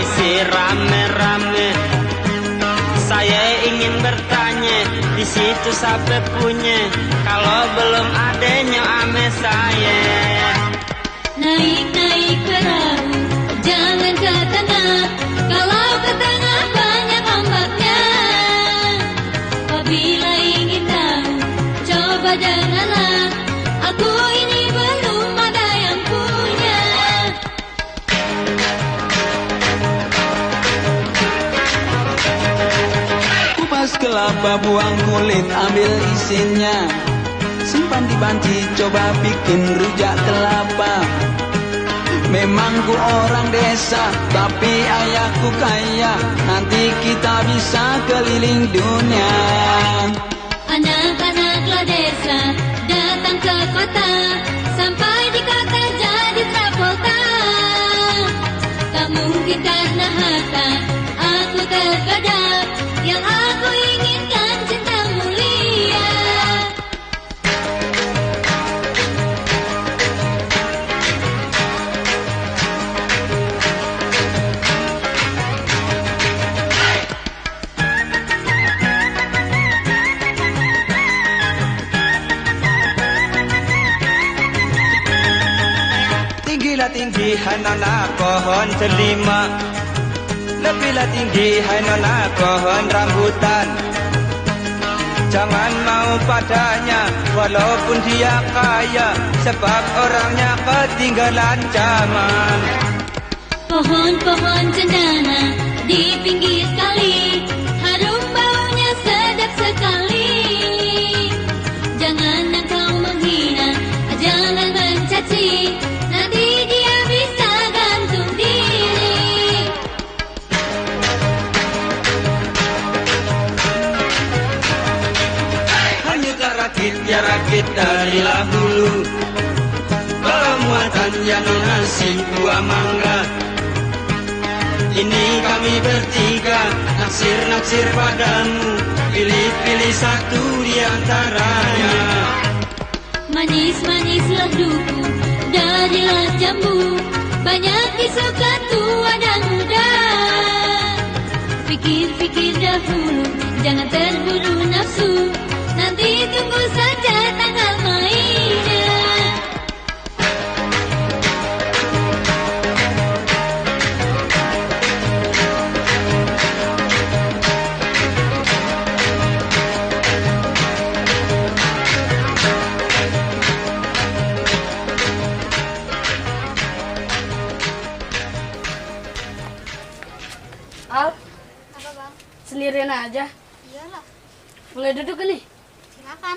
isi rame-rame. Saya ingin bertanya, di situ siapa punya? Kalau belum adanya ame saya. Naik-naik perahu, jangan ke tengah. Kalau ke tengah banyak ombaknya. Apabila ingin tahu, coba janganlah. Aku ini belum ada yang punya. Kupas kelapa, buang kulit, ambil isinya. Simpan di banci, coba bikin rujak kelapa. Memang ku orang desa, tapi ayahku kaya. Nanti kita bisa keliling dunia. Anak-anaklah desa datang ke kota. Sampai di kota jadi trapota. Tak mungkin karena harta aku tergoda. Yang aku inginkan cinta mulia. Tinggilah tinggi hai nona pohon delima. Lebihlah tinggi hai nona pohon rambutan. Jangan mau padanya walaupun dia kaya, sebab orangnya ketinggalan zaman. Pohon-pohon cendana di pinggir kali, harum baunya sedap sekali. Jangan engkau menghina, jangan mencaci, nanti dia bisa gantung diri. Hanya rakit ya rakit dari dahulu. Kalau muatannya nasi buah mangga. Ini kami bertiga naksir-naksir padamu. Pilih-pilih satu di antaranya. Manis-manislah duku, darilah jambu, banyak disuka tua dan muda. Pikir-pikir dahulu, jangan terburu nafsu, nanti tunggu saja tanggal mainnya. Al, Apa bang? sendirian aja. Iyalah, Boleh duduk kan nih? silakan.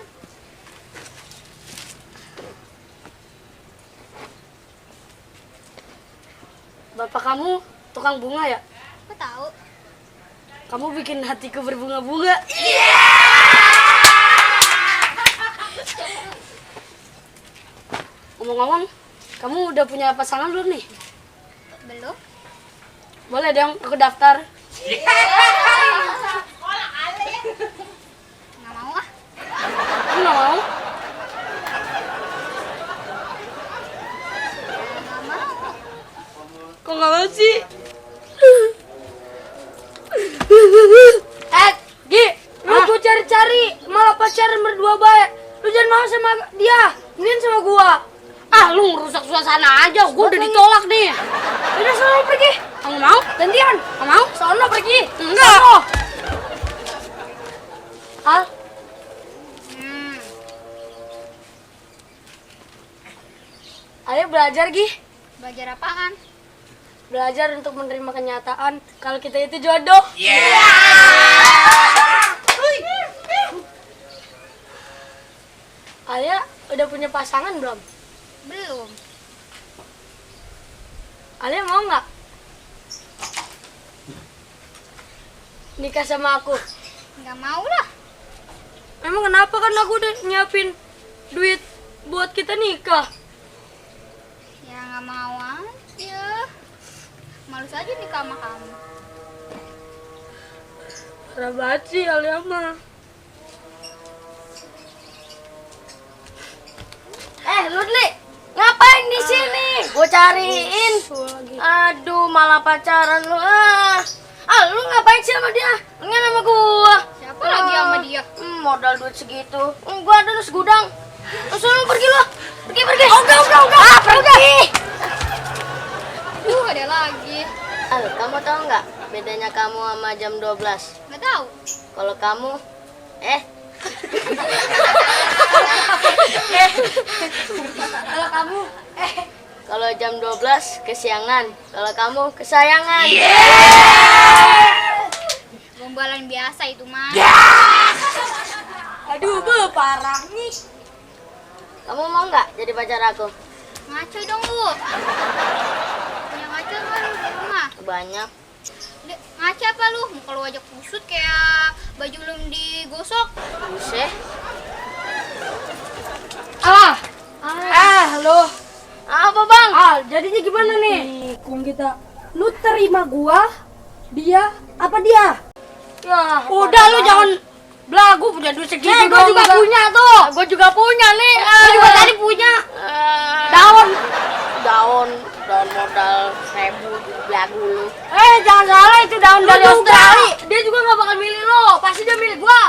Bapak kamu tukang bunga ya? Aku tahu. Kamu bikin hatiku berbunga-bunga. Ngomong-ngomong, kamu udah punya pasangan belum nih? Belum? Boleh dong, aku daftar. Nggak mau ah. Kamu nggak mau? Nggak mau. Kok nggak mau sih? Gi, lu gue cari-cari, malah pacaran berdua baik. Lu jangan mau sama dia, mending sama gua. Ah, lu ngerusak suasana aja, gua udah ditolak nih. Udah, sono pergi. Kamu mau? Gantian. Kamu mau? Sono pergi. Enggak. Al, ayo belajar, Gi. Belajar apaan? Belajar untuk menerima kenyataan kalau kita itu jodoh. Alia udah punya pasangan belum? Belum. Alia mau nggak nikah sama aku? Nggak mau lah. Emang kenapa? Kan aku udah nyiapin duit buat kita nikah. Ya nggak mau aja. Malu saja nikah sama kamu. Parah banget sih Alia mah. Ludli, Ngapain di sini? Gue cariin. Aduh, malah pacaran lu. Lu ngapain sih sama dia? Enggak sama gua. Siapa lagi sama dia? Modal duit segitu. Gua ada segudang. Langsung lu pergi lu. Pergi. Udah. Pergi. Ada lagi. Kamu tahu nggak bedanya kamu sama jam 12? Nggak tahu. Kalau kamu kalau jam 12 kesiangan, kalau kamu kesayangan. Gombalan biasa itu mah. Aduh, parah nih. Kamu mau nggak jadi pacar aku? Ngaco dong lu. Punya ngaco nggak lu di rumah? Banyak. Ngaco apa lu? Muka lu aja kusut kayak baju belum digosok. Buset. Halo. Apa bang? Jadinya gimana nih? Kung kita, lu terima gua, dia, apa dia? Ya, Udah lu jangan belagu punya duit segitu gue dong. juga punya tuh. Gue juga punya nih. Gua juga tadi punya. Daun modal 1000 belagu lu. Jangan salah itu daun Lu dari juga. Australia. Dia juga nggak bakal milih lo. Pasti dia milih gua.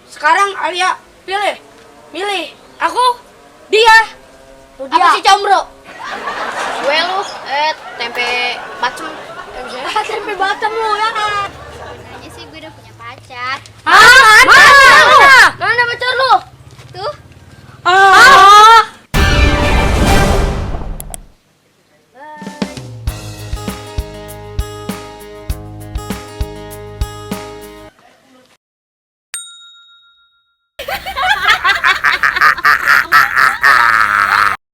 Sekarang Alia milih. Aku, dia. Apa sih combro? Gue lu, tempe bacem. Tempe Batam lu ya kan? Sebenarnya sih gue udah punya pacar. Hah?